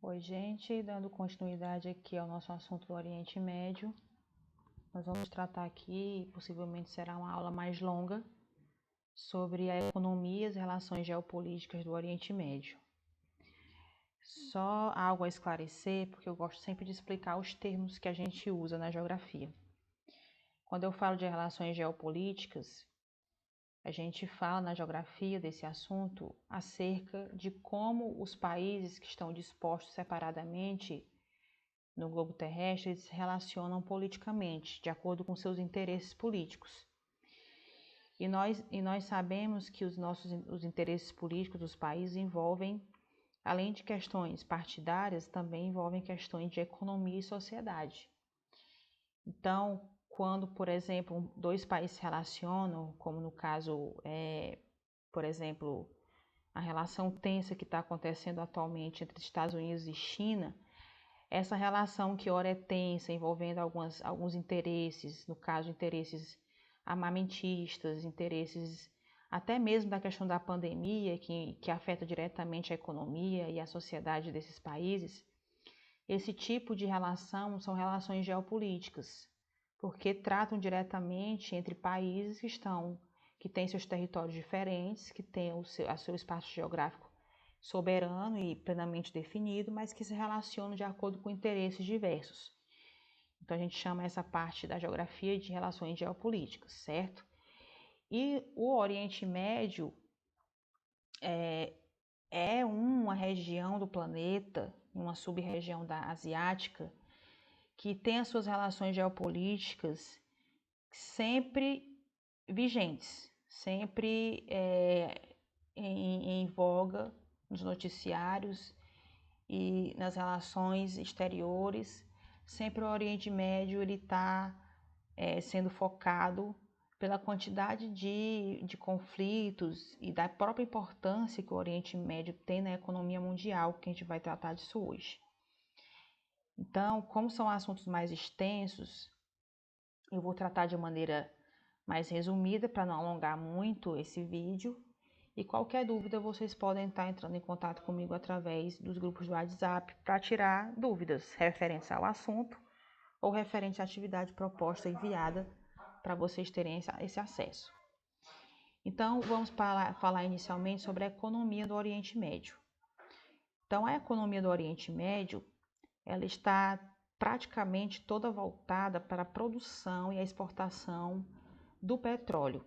Oi, gente, dando continuidade aqui ao nosso assunto do Oriente Médio, nós vamos tratar aqui, possivelmente será uma aula mais longa, sobre a economia e as relações geopolíticas do Oriente Médio. Só algo a esclarecer, porque eu gosto sempre de explicar os termos que a gente usa na geografia. Quando eu falo de relações geopolíticas, a gente fala na geografia desse assunto acerca de como os países que estão dispostos separadamente no globo terrestre, eles se relacionam politicamente, de acordo com seus interesses políticos. E nós sabemos que os interesses políticos dos países envolvem, além de questões partidárias, também envolvem questões de economia e sociedade. Então, quando, por exemplo, dois países se relacionam, como no caso, por exemplo, a relação tensa que está acontecendo atualmente entre Estados Unidos e China, essa relação que ora é tensa, envolvendo alguns interesses, no caso, interesses armamentistas, interesses até mesmo da questão da pandemia, que afeta diretamente a economia e a sociedade desses países, esse tipo de relação são relações geopolíticas, porque tratam diretamente entre países que têm seus territórios diferentes, que têm o seu espaço geográfico soberano e plenamente definido, mas que se relacionam de acordo com interesses diversos. Então a gente chama essa parte da geografia de relações geopolíticas, certo? E o Oriente Médio é uma região do planeta, uma sub-região da asiática, que tem as suas relações geopolíticas sempre vigentes, sempre em voga nos noticiários e nas relações exteriores. Sempre o Oriente Médio está sendo focado pela quantidade de conflitos e da própria importância que o Oriente Médio tem na economia mundial, que a gente vai tratar disso hoje. Então, como são assuntos mais extensos, eu vou tratar de maneira mais resumida para não alongar muito esse vídeo. E qualquer dúvida, vocês podem estar entrando em contato comigo através dos grupos do WhatsApp para tirar dúvidas referentes ao assunto ou referente à atividade proposta enviada para vocês terem esse acesso. Então, vamos falar inicialmente sobre a economia do Oriente Médio. Então, a economia do Oriente Médio, ela está praticamente toda voltada para a produção e a exportação do petróleo.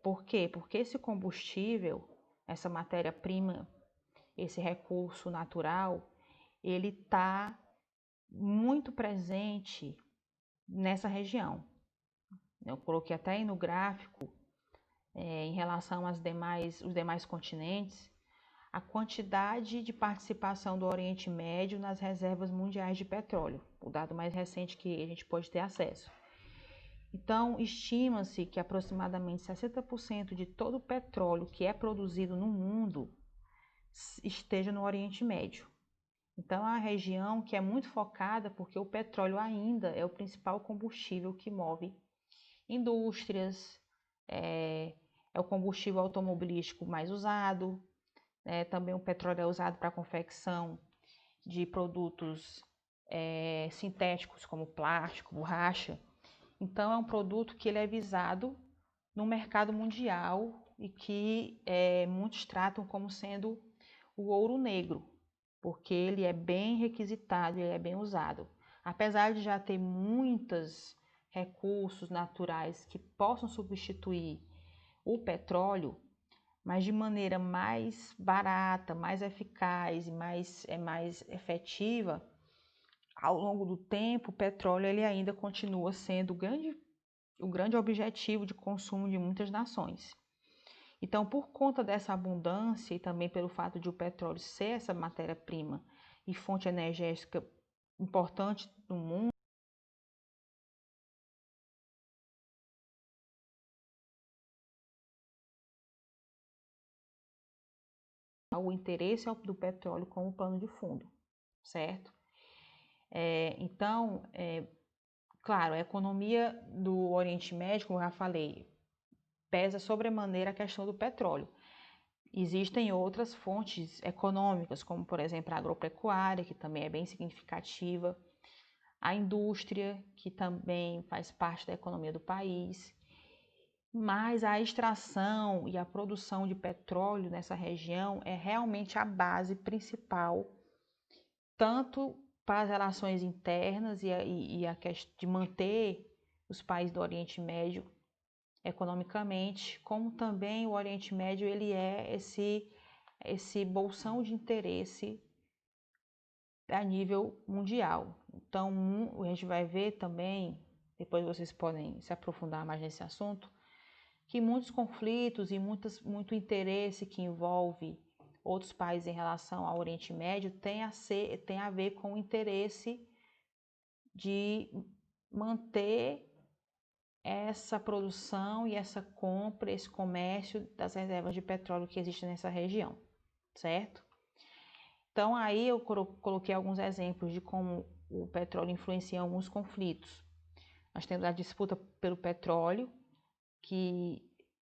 Por quê? Porque esse combustível, essa matéria-prima, esse recurso natural, ele está muito presente nessa região. Eu coloquei até aí no gráfico, em relação os demais continentes, a quantidade de participação do Oriente Médio nas reservas mundiais de petróleo, o dado mais recente que a gente pode ter acesso. Então, estima-se que aproximadamente 60% de todo o petróleo que é produzido no mundo esteja no Oriente Médio. Então, é uma região que é muito focada porque o petróleo ainda é o principal combustível que move indústrias, é o combustível automobilístico mais usado, também o petróleo é usado para a confecção de produtos sintéticos como plástico, borracha. Então, é um produto que ele é visado no mercado mundial e que muitos tratam como sendo o ouro negro, porque ele é bem requisitado, ele é bem usado. Apesar de já ter muitos recursos naturais que possam substituir o petróleo, mas de maneira mais barata, mais eficaz e mais efetiva, ao longo do tempo, o petróleo ele ainda continua sendo o grande objetivo de consumo de muitas nações. Então, por conta dessa abundância e também pelo fato de o petróleo ser essa matéria-prima e fonte energética importante do mundo, o interesse do petróleo como plano de fundo, certo? Então, claro, a economia do Oriente Médio, como eu já falei, pesa sobremaneira a questão do petróleo. Existem outras fontes econômicas, como por exemplo a agropecuária, que também é bem significativa, a indústria, que também faz parte da economia do país, mas a extração e a produção de petróleo nessa região é realmente a base principal, tanto para as relações internas e a questão de manter os países do Oriente Médio economicamente, como também o Oriente Médio ele é esse bolsão de interesse a nível mundial. Então, a gente vai ver também, depois vocês podem se aprofundar mais nesse assunto, que muitos conflitos e muito interesse que envolve outros países em relação ao Oriente Médio tem a ver com o interesse de manter essa produção e essa compra, esse comércio das reservas de petróleo que existem nessa região, certo? Então aí eu coloquei alguns exemplos de como o petróleo influencia em alguns conflitos. Nós temos a disputa pelo petróleo, que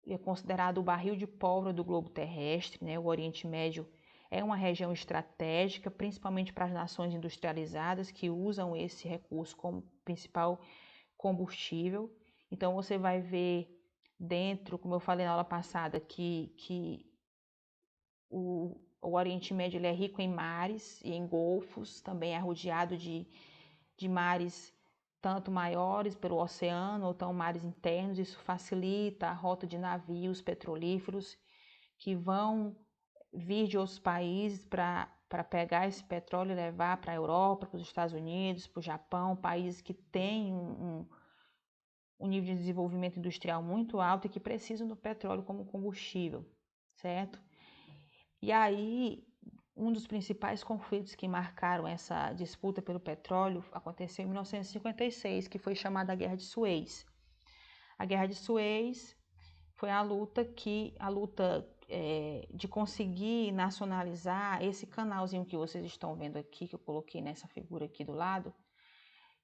é considerado o barril de pólvora do globo terrestre, né? O Oriente Médio é uma região estratégica, principalmente para as nações industrializadas que usam esse recurso como principal combustível. Então você vai ver dentro, como eu falei na aula passada, que o Oriente Médio ele é rico em mares e em golfos, também é rodeado de mares tanto maiores pelo oceano ou tão mares internos. Isso facilita a rota de navios petrolíferos que vão vir de outros países para pegar esse petróleo e levar para a Europa, para os Estados Unidos, para o Japão, países que têm um nível de desenvolvimento industrial muito alto e que precisam do petróleo como combustível, certo? E aí, um dos principais conflitos que marcaram essa disputa pelo petróleo aconteceu em 1956, que foi chamada a Guerra de Suez. A Guerra de Suez foi a luta de conseguir nacionalizar esse canalzinho que vocês estão vendo aqui, que eu coloquei nessa figura aqui do lado,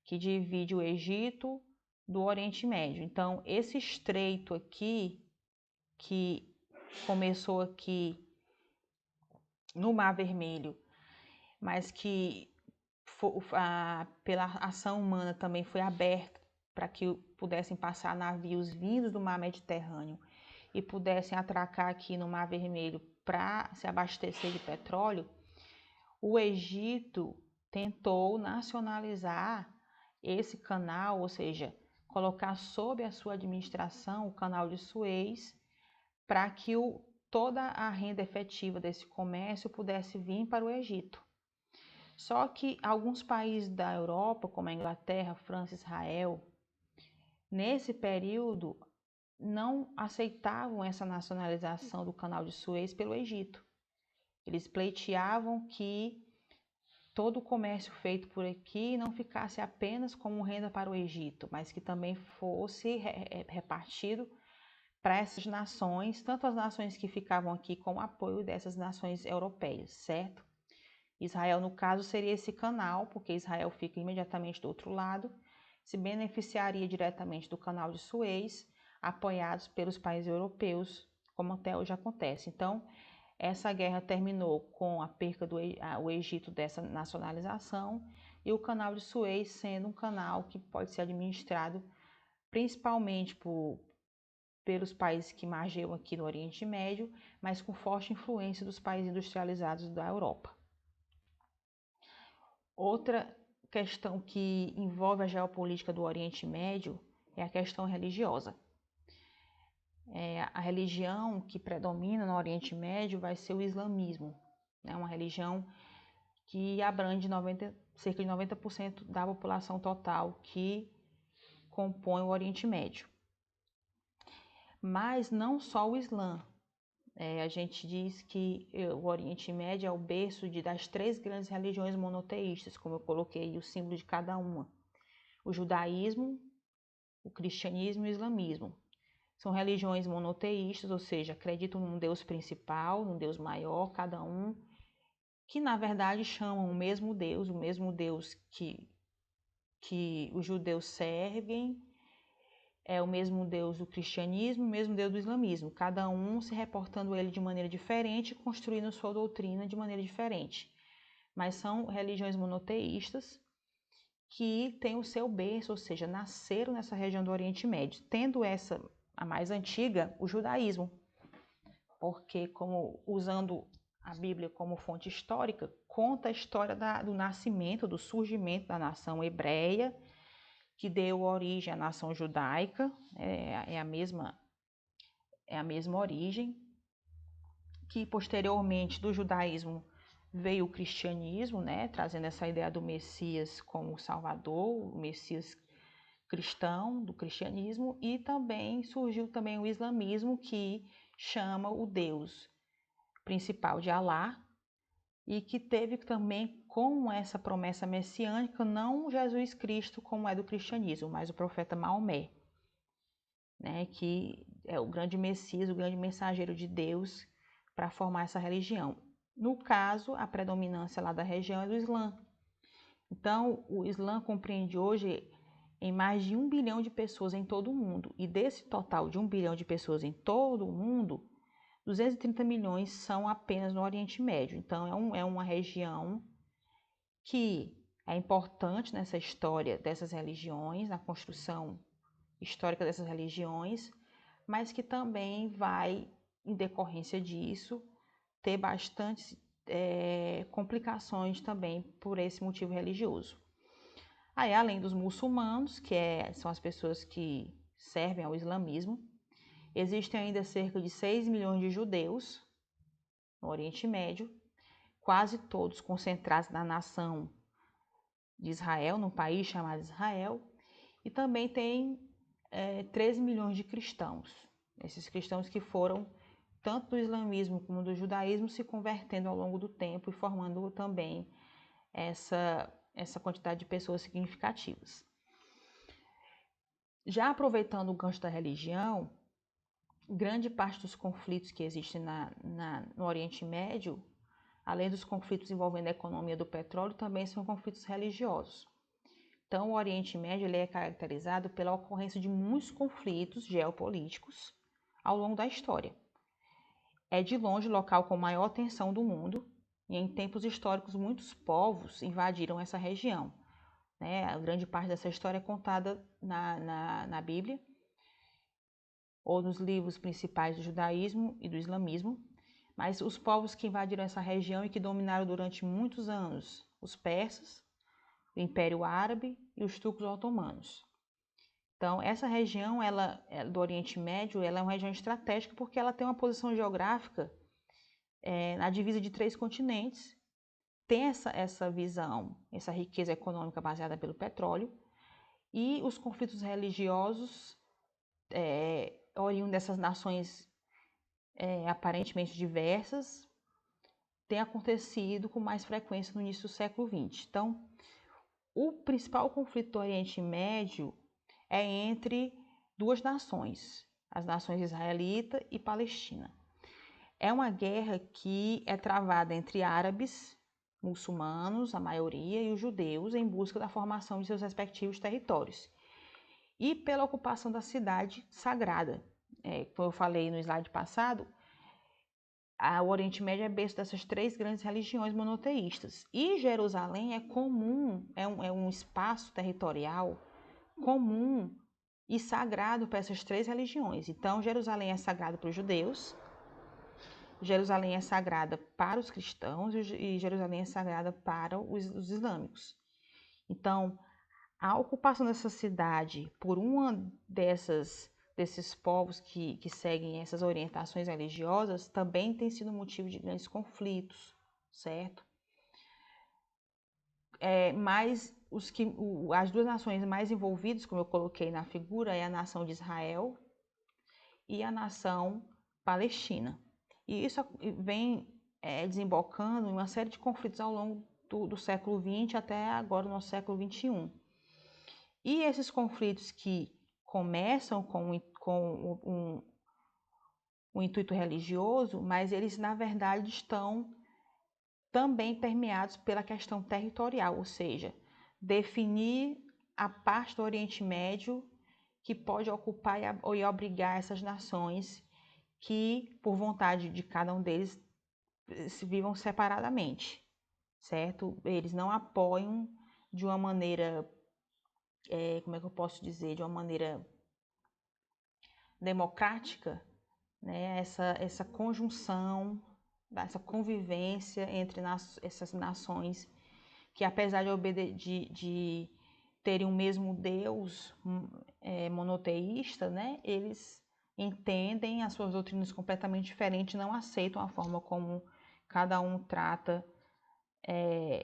que divide o Egito do Oriente Médio. Então, esse estreito aqui, que começou aqui no Mar Vermelho, mas que pela ação humana também foi aberto para que pudessem passar navios vindos do Mar Mediterrâneo e pudessem atracar aqui no Mar Vermelho para se abastecer de petróleo. O Egito tentou nacionalizar esse canal, ou seja, colocar sob a sua administração o canal de Suez, para que toda a renda efetiva desse comércio pudesse vir para o Egito. Só que alguns países da Europa, como a Inglaterra, França, Israel, nesse período não aceitavam essa nacionalização do canal de Suez pelo Egito. Eles pleiteavam que todo o comércio feito por aqui não ficasse apenas como renda para o Egito, mas que também fosse repartido para essas nações, tanto as nações que ficavam aqui com o apoio dessas nações europeias, certo? Israel, no caso, seria esse canal, porque Israel fica imediatamente do outro lado, se beneficiaria diretamente do canal de Suez, apoiados pelos países europeus, como até hoje acontece. Então, essa guerra terminou com a perca do Egito dessa nacionalização e o canal de Suez sendo um canal que pode ser administrado principalmente pelos países que margeiam aqui no Oriente Médio, mas com forte influência dos países industrializados da Europa. Outra questão que envolve a geopolítica do Oriente Médio é a questão religiosa. A religião que predomina no Oriente Médio vai ser o islamismo, né? Uma religião que abrange cerca de 90% da população total que compõe o Oriente Médio. Mas não só o Islã. A gente diz que o Oriente Médio é o berço das três grandes religiões monoteístas, como eu coloquei o símbolo de cada uma: o judaísmo, o cristianismo e o islamismo. São religiões monoteístas, ou seja, acreditam num Deus principal, num Deus maior, cada um, que na verdade chamam o mesmo Deus que os judeus servem, é o mesmo Deus do cristianismo, o mesmo Deus do islamismo, cada um se reportando a ele de maneira diferente, construindo sua doutrina de maneira diferente. Mas são religiões monoteístas que têm o seu berço, ou seja, nasceram nessa região do Oriente Médio, tendo essa, a mais antiga, o judaísmo, porque como usando a Bíblia como fonte histórica, conta a história do nascimento, do surgimento da nação hebreia, que deu origem à nação judaica, é a mesma origem, que posteriormente do judaísmo veio o cristianismo, né, trazendo essa ideia do Messias como Salvador, o Messias cristão do cristianismo, e também surgiu também o islamismo, que chama o Deus principal de Alá, e que teve também com essa promessa messiânica, não Jesus Cristo como é do cristianismo, mas o profeta Maomé, né, que é o grande Messias, o grande mensageiro de Deus para formar essa religião. No caso, a predominância lá da região é do Islã. Então, o Islã compreende hoje em mais de 1 bilhão de pessoas em todo o mundo. E desse total de 1 bilhão de pessoas em todo o mundo, 230 milhões são apenas no Oriente Médio. Então, é uma região que é importante nessa história dessas religiões, na construção histórica dessas religiões, mas que também vai, em decorrência disso, ter bastantes complicações também por esse motivo religioso. Aí, além dos muçulmanos, são as pessoas que servem ao islamismo, existem ainda cerca de 6 milhões de judeus no Oriente Médio, quase todos concentrados na nação de Israel, num país chamado Israel, e também tem 13 milhões de cristãos. Esses cristãos que foram, tanto do islamismo como do judaísmo, se convertendo ao longo do tempo e formando também essa quantidade de pessoas significativas. Já aproveitando o gancho da religião, grande parte dos conflitos que existem no Oriente Médio, além dos conflitos envolvendo a economia do petróleo, também são conflitos religiosos. Então, o Oriente Médio ele é caracterizado pela ocorrência de muitos conflitos geopolíticos ao longo da história. É de longe o local com maior tensão do mundo, e em tempos históricos muitos povos invadiram essa região. Né? A grande parte dessa história é contada na Bíblia, ou nos livros principais do judaísmo e do islamismo, mas os povos que invadiram essa região e que dominaram durante muitos anos, os persas, o Império Árabe e os turcos otomanos. Então, essa região do Oriente Médio ela é uma região estratégica porque ela tem uma posição geográfica na divisa de 3 continentes, tem essa visão, essa riqueza econômica baseada pelo petróleo, e os conflitos religiosos oriundos dessas nações aparentemente diversas têm acontecido com mais frequência no início do século XX. Então, o principal conflito do Oriente Médio é entre duas nações, as nações israelita e palestina. É uma guerra que é travada entre árabes, muçulmanos, a maioria, e os judeus em busca da formação de seus respectivos territórios. E pela ocupação da cidade sagrada. Como eu falei no slide passado, o Oriente Médio é berço dessas 3 grandes religiões monoteístas. E Jerusalém é comum, é um espaço territorial comum e sagrado para essas 3 religiões. Então, Jerusalém é sagrado para os judeus, Jerusalém é sagrada para os cristãos e Jerusalém é sagrada para os islâmicos. Então, a ocupação dessa cidade por uma desses povos que seguem essas orientações religiosas também tem sido motivo de grandes conflitos, certo? Mas as 2 nações mais envolvidas, como eu coloquei na figura, é a nação de Israel e a nação palestina. E isso vem desembocando em uma série de conflitos ao longo do século XX até agora, no século XXI. E esses conflitos que começam com um intuito religioso, mas eles, na verdade, estão também permeados pela questão territorial, ou seja, definir a parte do Oriente Médio que pode ocupar e obrigar essas nações que, por vontade de cada um deles, se vivam separadamente, certo? Eles não apoiam de uma maneira, como é que eu posso dizer, de uma maneira democrática, né? Essa conjunção, essa convivência entre essas nações que, apesar de terem o mesmo Deus monoteísta, né? Eles entendem as suas doutrinas completamente diferentes, não aceitam a forma como cada um trata,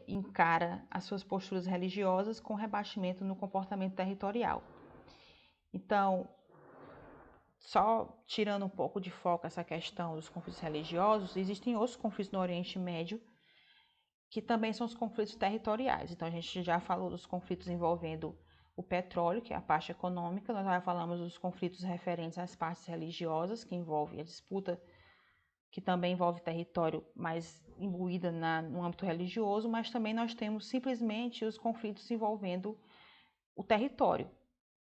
encara as suas posturas religiosas com rebaixamento no comportamento territorial. Então, só tirando um pouco de foco essa questão dos conflitos religiosos, existem outros conflitos no Oriente Médio que também são os conflitos territoriais. Então, a gente já falou dos conflitos envolvendo o petróleo, que é a parte econômica, nós já falamos dos conflitos referentes às partes religiosas, que envolve a disputa, que também envolve território, mas imbuída no âmbito religioso, mas também nós temos simplesmente os conflitos envolvendo o território.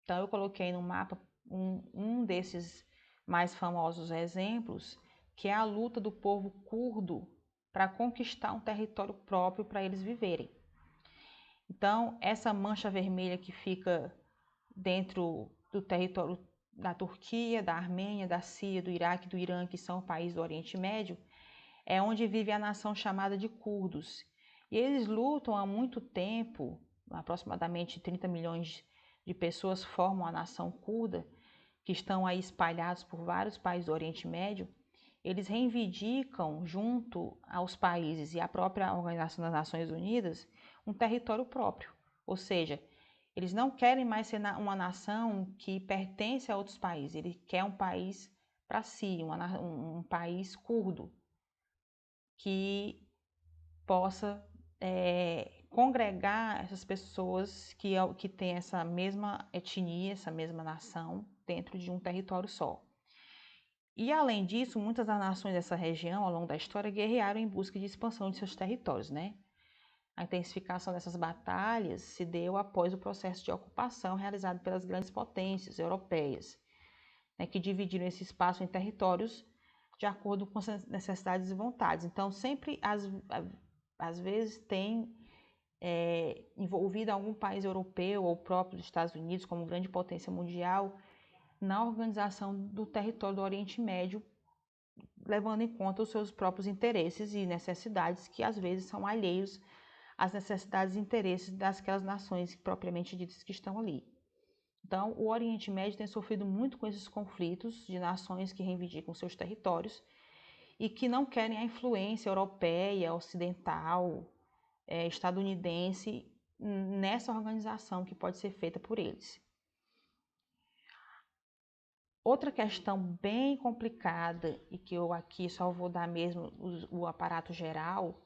Então, eu coloquei no mapa um desses mais famosos exemplos, que é a luta do povo curdo para conquistar um território próprio para eles viverem. Então, essa mancha vermelha que fica dentro do território da Turquia, da Armênia, da Síria, do Iraque e do Irã, que são países do Oriente Médio, é onde vive a nação chamada de curdos. E eles lutam há muito tempo, aproximadamente 30 milhões de pessoas formam a nação curda, que estão aí espalhados por vários países do Oriente Médio. Eles reivindicam, junto aos países e à própria Organização das Nações Unidas, um território próprio. Ou seja, eles não querem mais ser uma nação que pertence a outros países, ele quer um país para si, um país curdo, que possa congregar essas pessoas que têm essa mesma etnia, essa mesma nação, dentro de um território só. E, além disso, muitas das nações dessa região, ao longo da história, guerrearam em busca de expansão de seus territórios, né? A intensificação dessas batalhas se deu após o processo de ocupação realizado pelas grandes potências europeias, né, que dividiram esse espaço em territórios de acordo com suas necessidades e vontades. Então, sempre, às vezes, tem envolvido algum país europeu ou próprio dos Estados Unidos, como grande potência mundial, na organização do território do Oriente Médio, levando em conta os seus próprios interesses e necessidades, que às vezes são alheios às necessidades e interesses daquelas nações propriamente ditas que estão ali. Então, o Oriente Médio tem sofrido muito com esses conflitos de nações que reivindicam seus territórios e que não querem a influência europeia, ocidental, estadunidense nessa organização que pode ser feita por eles. Outra questão bem complicada, e que eu aqui só vou dar mesmo o aparato geral,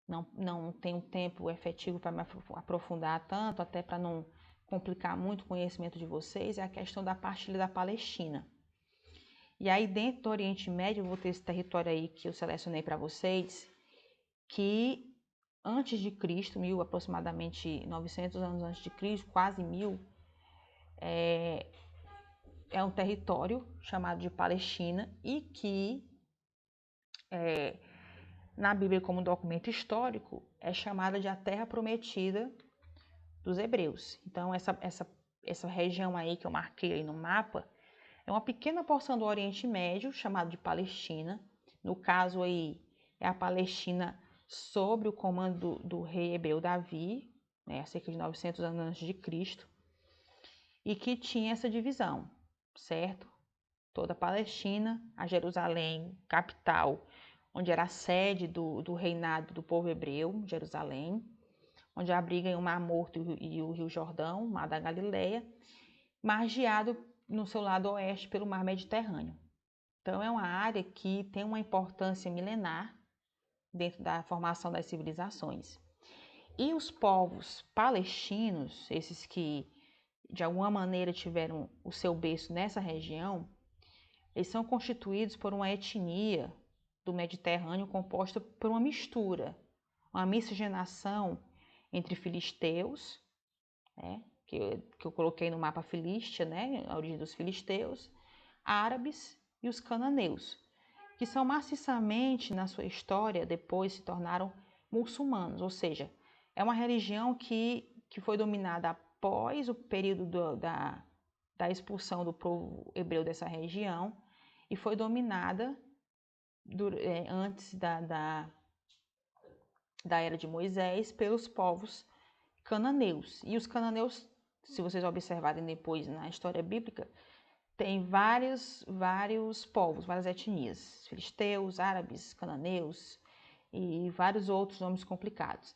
não tenho tempo efetivo para me aprofundar tanto, até para não complicar muito o conhecimento de vocês, é a questão da partilha da Palestina. E aí, dentro do Oriente Médio, eu vou ter esse território aí que eu selecionei para vocês, que antes de Cristo, aproximadamente 900 anos antes de Cristo, quase 1000, é um território chamado de Palestina e que, na Bíblia como documento histórico, é chamada de a Terra Prometida dos Hebreus. Então, essa região aí que eu marquei aí no mapa é uma pequena porção do Oriente Médio, chamada de Palestina. No caso aí, é a Palestina sob o comando do rei hebreu Davi, né, há cerca de 900 anos antes de Cristo, e que tinha essa divisão, certo? Toda a Palestina, a Jerusalém, capital, onde era a sede do reinado do povo hebreu, Jerusalém, onde abriga o Mar Morto e o Rio Jordão, o Mar da Galileia, margeado no seu lado oeste pelo Mar Mediterrâneo. Então, é uma área que tem uma importância milenar dentro da formação das civilizações. E os povos palestinos, esses que de alguma maneira tiveram o seu berço nessa região, eles são constituídos por uma etnia do Mediterrâneo composta por uma mistura, uma miscigenação entre filisteus, né, que eu coloquei no mapa Filístia, né, a origem dos filisteus, árabes e os cananeus, que são maciçamente, na sua história, depois se tornaram muçulmanos, ou seja, é uma religião que foi dominada após o período da expulsão do povo hebreu dessa região e foi dominada antes da era de Moisés pelos povos cananeus. E os cananeus, se vocês observarem depois na história bíblica, tem vários povos, várias etnias, filisteus, árabes, cananeus e vários outros nomes complicados.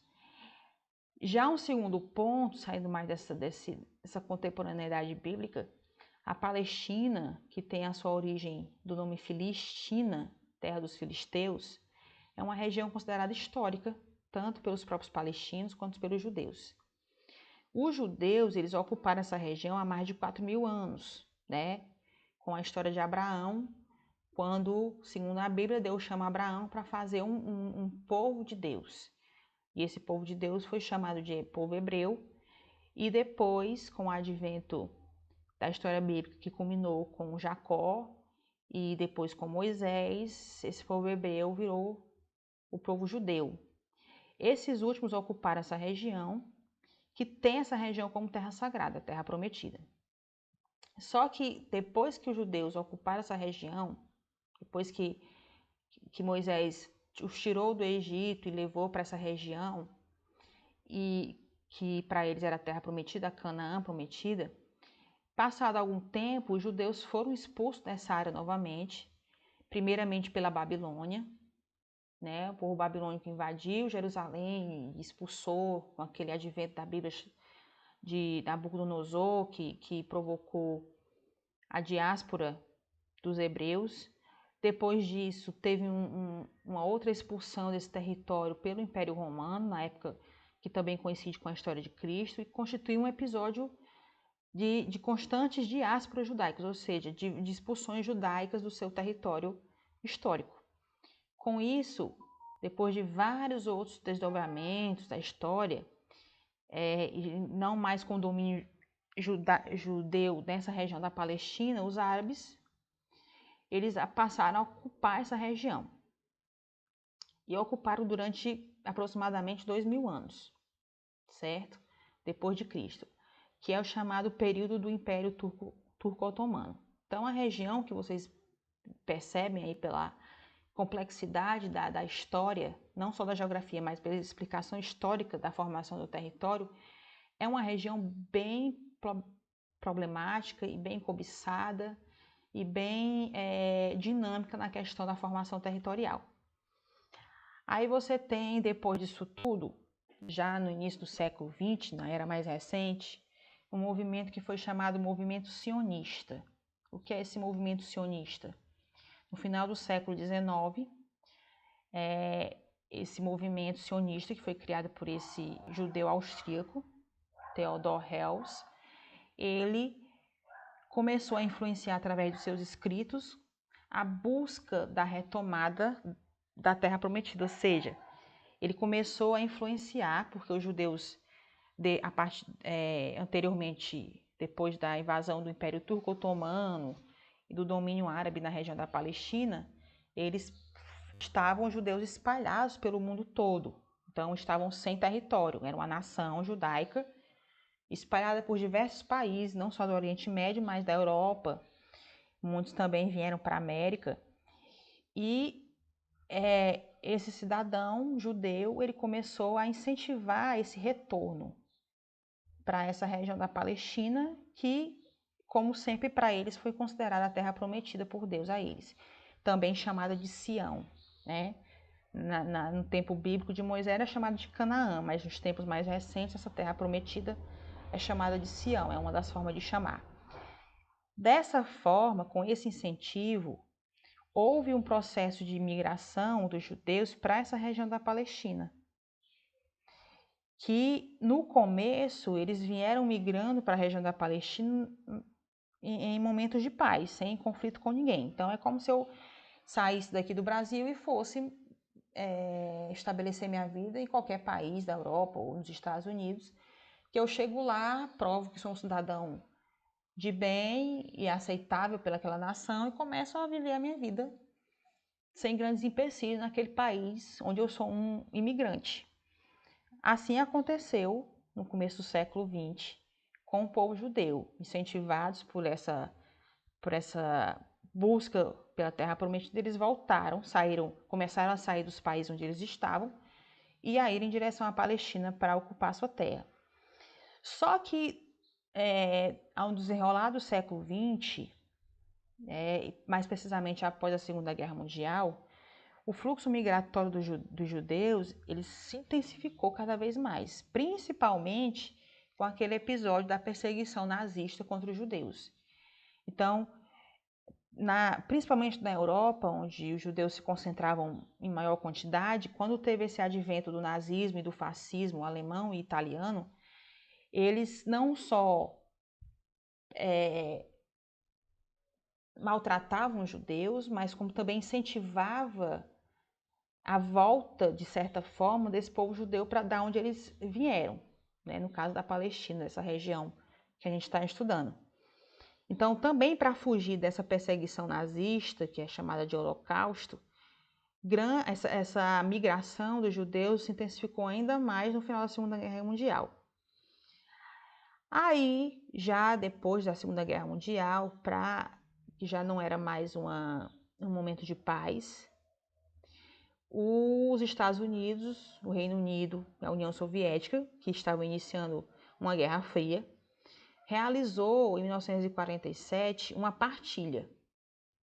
Já um segundo ponto, saindo mais dessa contemporaneidade bíblica, a Palestina, que tem a sua origem do nome Filistina, terra dos filisteus, é uma região considerada histórica, tanto pelos próprios palestinos quanto pelos judeus. Os judeus, eles ocuparam essa região há mais de 4.000 anos, né? Com a história de Abraão, quando, segundo a Bíblia, Deus chama Abraão para fazer um povo de Deus. E esse povo de Deus foi chamado de povo hebreu, e depois, com o advento da história bíblica, que culminou com Jacó, e depois com Moisés, esse povo hebreu virou o povo judeu. Esses últimos ocuparam essa região, que tem essa região como terra sagrada, terra prometida. Só que depois que os judeus ocuparam essa região, depois que Moisés os tirou do Egito e levou para essa região, e que para eles era a terra prometida, a Canaã prometida, passado algum tempo, os judeus foram expulsos dessa área novamente, primeiramente pela Babilônia, né? O povo babilônico invadiu Jerusalém e expulsou, com aquele advento da Bíblia de Nabucodonosor, que provocou a diáspora dos hebreus. Depois disso, teve uma outra expulsão desse território pelo Império Romano, na época que também coincide com a história de Cristo, e constitui um episódio de constantes diásporas judaicas, ou seja, de expulsões judaicas do seu território histórico. Com isso, depois de vários outros desdobramentos da história, não mais com domínio judeu nessa região da Palestina, os árabes eles passaram a ocupar essa região. E ocuparam durante aproximadamente 2.000 anos, certo? Depois de Cristo, que é o chamado período do Império Turco-Otomano. Então, a região que vocês percebem aí pela complexidade da história, não só da geografia, mas pela explicação histórica da formação do território, é uma região bem problemática e bem cobiçada e bem dinâmica na questão da formação territorial. Aí você tem, depois disso tudo, já no início do século XX, na era mais recente, um movimento que foi chamado movimento sionista. O que é esse movimento sionista? No final do século XIX, esse movimento sionista, que foi criado por esse judeu austríaco, Theodor Herzl, ele começou a influenciar através dos seus escritos a busca da retomada da Terra Prometida, ou seja, ele começou a influenciar, porque os judeus, anteriormente, depois da invasão do Império Turco-Otomano e do domínio árabe na região da Palestina, eles estavam judeus espalhados pelo mundo todo, então estavam sem território, era uma nação judaica espalhada por diversos países, não só do Oriente Médio, mas da Europa. Muitos também vieram para a América. E esse cidadão judeu, ele começou a incentivar esse retorno para essa região da Palestina, que, como sempre para eles, foi considerada a terra prometida por Deus a eles. Também chamada de Sião, né? No tempo bíblico de Moisés era chamada de Canaã, mas nos tempos mais recentes essa terra prometida é chamada de Sião, é uma das formas de chamar. Dessa forma, com esse incentivo, houve um processo de imigração dos judeus para essa região da Palestina, que no começo eles vieram migrando para a região da Palestina em momentos de paz, sem conflito com ninguém. Então é como se eu saísse daqui do Brasil e fosse estabelecer minha vida em qualquer país da Europa ou nos Estados Unidos, que eu chego lá, provo que sou um cidadão de bem e aceitável pelaquela nação e começo a viver a minha vida sem grandes empecilhos naquele país onde eu sou um imigrante. Assim aconteceu no começo do século XX com o povo judeu, incentivados por essa busca pela Terra Prometida. Eles voltaram, começaram a sair dos países onde eles estavam e a ir em direção à Palestina para ocupar sua terra. Só que, ao desenrolar do século XX, mais precisamente após a Segunda Guerra Mundial, o fluxo migratório dos judeus ele se intensificou cada vez mais, principalmente com aquele episódio da perseguição nazista contra os judeus. Então, principalmente na Europa, onde os judeus se concentravam em maior quantidade, quando teve esse advento do nazismo e do fascismo alemão e italiano, eles não só maltratavam os judeus, mas como também incentivava a volta, de certa forma, desse povo judeu para dar onde eles vieram, né? No caso da Palestina, essa região que a gente está estudando. Então, também para fugir dessa perseguição nazista, que é chamada de Holocausto, essa migração dos judeus se intensificou ainda mais no final da Segunda Guerra Mundial. Aí, já depois da Segunda Guerra Mundial, que já não era mais um momento de paz, os Estados Unidos, o Reino Unido, a União Soviética, que estavam iniciando uma Guerra Fria, realizou em 1947 uma partilha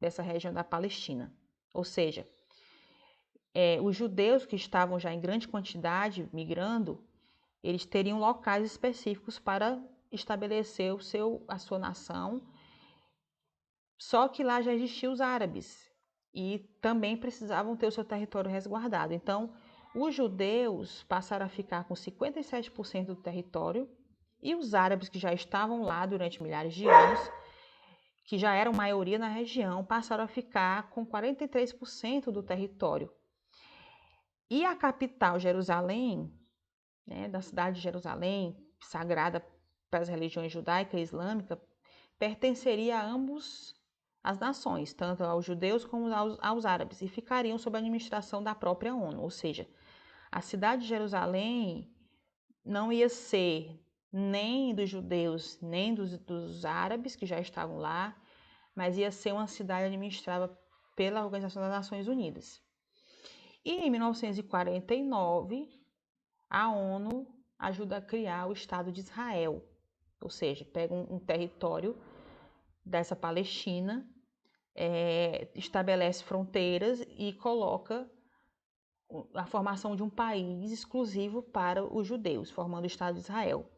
dessa região da Palestina. Ou seja, os judeus que estavam já em grande quantidade migrando, eles teriam locais específicos para estabelecer a sua nação. Só que lá já existiam os árabes e também precisavam ter o seu território resguardado. Então, os judeus passaram a ficar com 57% do território e os árabes que já estavam lá durante milhares de anos, que já eram maioria na região, passaram a ficar com 43% do território. E a capital, Jerusalém, né, da cidade de Jerusalém, sagrada para as religiões judaica e islâmica, pertenceria a ambos as nações, tanto aos judeus como aos árabes, e ficariam sob a administração da própria ONU. Ou seja, a cidade de Jerusalém não ia ser nem dos judeus, nem dos árabes que já estavam lá, mas ia ser uma cidade administrada pela Organização das Nações Unidas. E em 1949, a ONU ajuda a criar o Estado de Israel, ou seja, pega um território dessa Palestina, estabelece fronteiras e coloca a formação de um país exclusivo para os judeus, formando o Estado de Israel.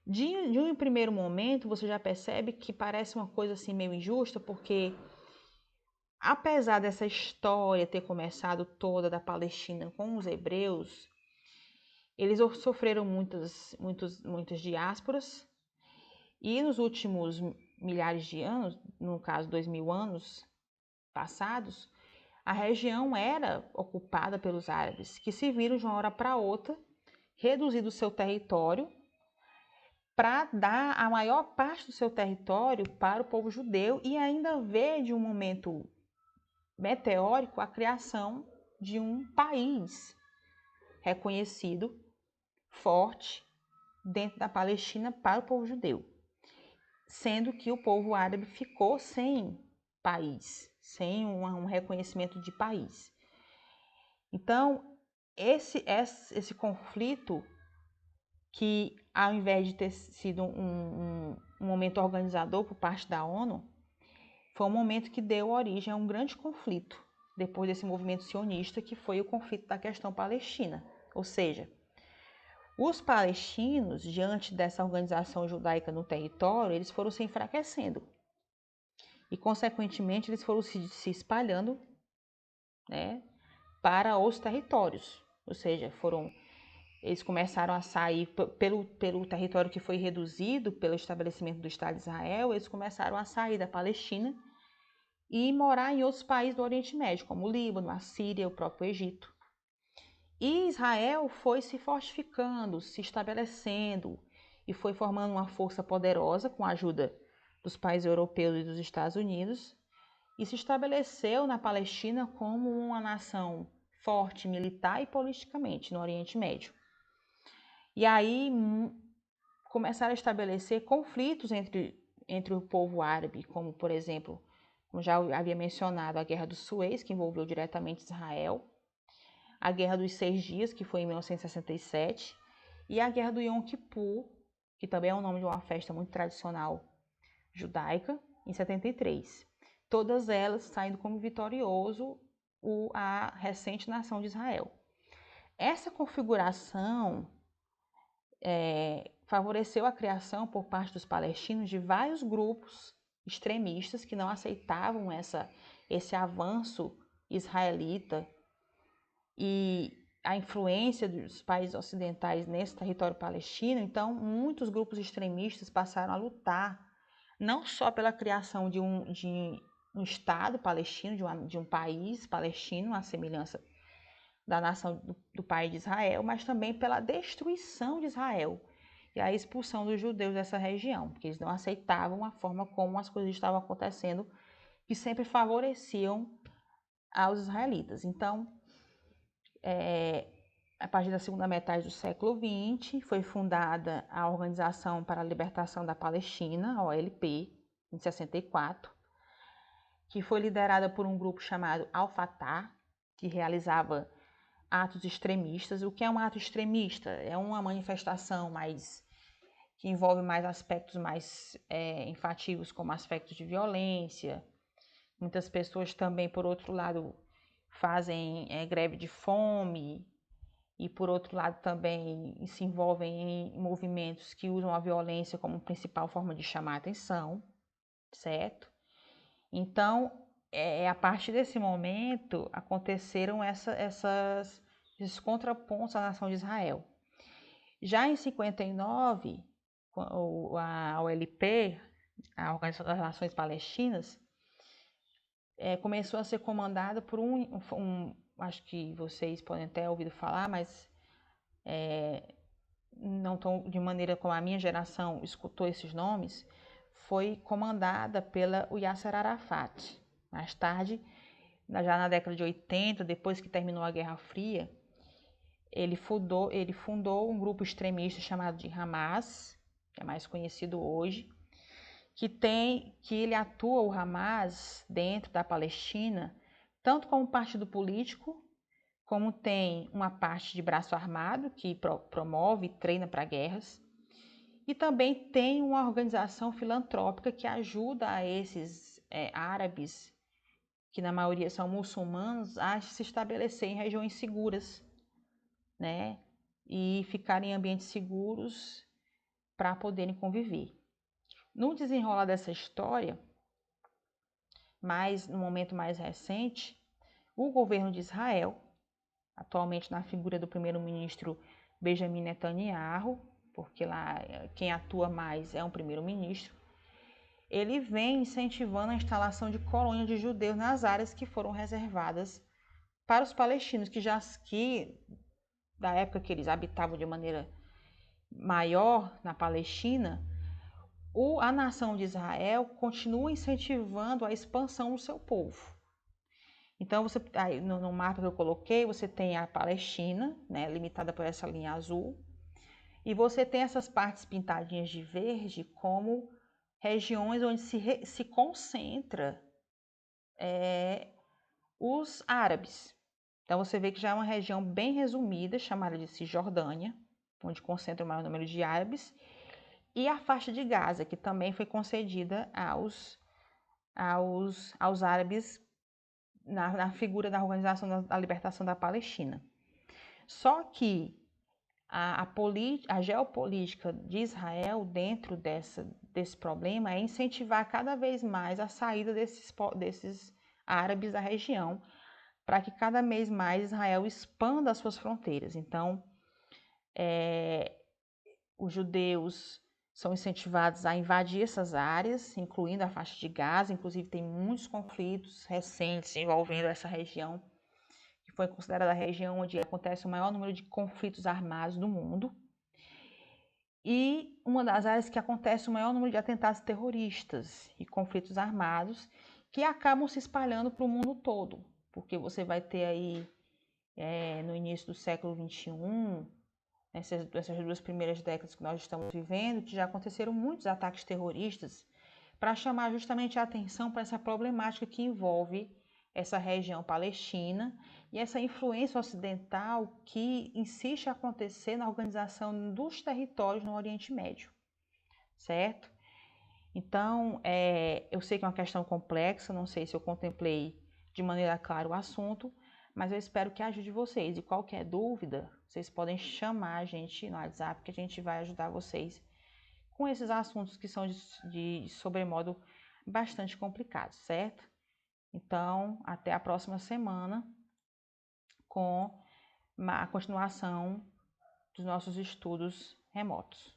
De um primeiro momento, você já percebe que parece uma coisa assim meio injusta, porque apesar dessa história ter começado toda da Palestina com os hebreus, eles sofreram muitas diásporas e nos últimos milhares de anos, no caso 2000 anos passados, a região era ocupada pelos árabes, que se viram de uma hora para outra reduzido o seu território para dar a maior parte do seu território para o povo judeu e ainda ver de um momento meteórico a criação de um país reconhecido, forte, dentro da Palestina para o povo judeu, sendo que o povo árabe ficou sem país, sem um reconhecimento de país. Então, esse conflito, que ao invés de ter sido um momento organizador por parte da ONU, foi um momento que deu origem a um grande conflito, depois desse movimento sionista, que foi o conflito da questão palestina. Ou seja, os palestinos, diante dessa organização judaica no território, eles foram se enfraquecendo. E, consequentemente, eles foram se espalhando, né, para os territórios. Ou seja, eles começaram a sair pelo território que foi reduzido pelo estabelecimento do Estado de Israel, eles começaram a sair da Palestina e morar em outros países do Oriente Médio, como o Líbano, a Síria, o próprio Egito. E Israel foi se fortificando, se estabelecendo e foi formando uma força poderosa com a ajuda dos países europeus e dos Estados Unidos e se estabeleceu na Palestina como uma nação forte militar e politicamente no Oriente Médio. E aí começaram a estabelecer conflitos entre o povo árabe, como por exemplo, como já havia mencionado, a Guerra do Suez, que envolveu diretamente Israel, a Guerra dos 6 Dias, que foi em 1967, e a Guerra do Yom Kippur, que também é o nome de uma festa muito tradicional judaica, em 73. Todas elas saindo como vitorioso a recente nação de Israel. Essa configuração favoreceu a criação por parte dos palestinos de vários grupos extremistas que não aceitavam esse avanço israelita e a influência dos países ocidentais nesse território palestino. Então, muitos grupos extremistas passaram a lutar não só pela criação de um Estado palestino, de um país palestino, à semelhança da nação do país de Israel, mas também pela destruição de Israel e a expulsão dos judeus dessa região, porque eles não aceitavam a forma como as coisas estavam acontecendo, que sempre favoreciam aos israelitas. Então, a partir da segunda metade do século XX, foi fundada a Organização para a Libertação da Palestina, a OLP, em 64, que foi liderada por um grupo chamado Al-Fatah, que realizava atos extremistas. O que é um ato extremista? É uma manifestação que envolve mais aspectos mais enfativos, como aspectos de violência. Muitas pessoas também, por outro lado, fazem greve de fome e, por outro lado, também se envolvem em movimentos que usam a violência como principal forma de chamar a atenção, certo? Então, a partir desse momento, aconteceram esses contrapontos à nação de Israel. Já em 59, a OLP, a Organização das Nações Palestinas, começou a ser comandada por acho que vocês podem até ouvido falar, mas não tão de maneira como a minha geração escutou esses nomes, foi comandada pela Yasser Arafat. Mais tarde, já na década de 80, depois que terminou a Guerra Fria, ele fundou um grupo extremista chamado de Hamas, que é mais conhecido hoje, que ele atua, o Hamas, dentro da Palestina, tanto como partido político, como tem uma parte de braço armado, que promove e treina para guerras, e também tem uma organização filantrópica que ajuda a esses árabes, que na maioria são muçulmanos, a se estabelecer em regiões seguras, né? E ficar em ambientes seguros para poderem conviver. No desenrolar dessa história, no momento mais recente, o governo de Israel, atualmente na figura do primeiro-ministro Benjamin Netanyahu, porque lá quem atua mais é um primeiro-ministro, ele vem incentivando a instalação de colônias de judeus nas áreas que foram reservadas para os palestinos, que da época que eles habitavam de maneira maior na Palestina, a nação de Israel continua incentivando a expansão do seu povo. Então, no mapa que eu coloquei, você tem a Palestina, né, limitada por essa linha azul, e você tem essas partes pintadinhas de verde como regiões onde se concentra os árabes. Então, você vê que já é uma região bem resumida, chamada de Cisjordânia, onde concentra o maior número de árabes, e a faixa de Gaza, que também foi concedida aos árabes na figura da Organização da Libertação da Palestina. Só que a geopolítica de Israel dentro desse problema é incentivar cada vez mais a saída desses árabes da região, para que cada vez mais Israel expanda as suas fronteiras. Então, os judeus são incentivados a invadir essas áreas, incluindo a faixa de Gaza. Inclusive, tem muitos conflitos recentes envolvendo essa região, que foi considerada a região onde acontece o maior número de conflitos armados do mundo. E uma das áreas que acontece o maior número de atentados terroristas e conflitos armados que acabam se espalhando para o mundo todo. Porque você vai ter aí, no início do século XXI, essas 2 primeiras décadas que nós estamos vivendo, que já aconteceram muitos ataques terroristas para chamar justamente a atenção para essa problemática que envolve essa região palestina e essa influência ocidental que insiste a acontecer na organização dos territórios no Oriente Médio, certo? Então, eu sei que é uma questão complexa, não sei se eu contemplei de maneira clara o assunto, mas eu espero que ajude vocês. E qualquer dúvida, vocês podem chamar a gente no WhatsApp, que a gente vai ajudar vocês com esses assuntos que são de sobremodo bastante complicados, certo? Então, até a próxima semana com a continuação dos nossos estudos remotos.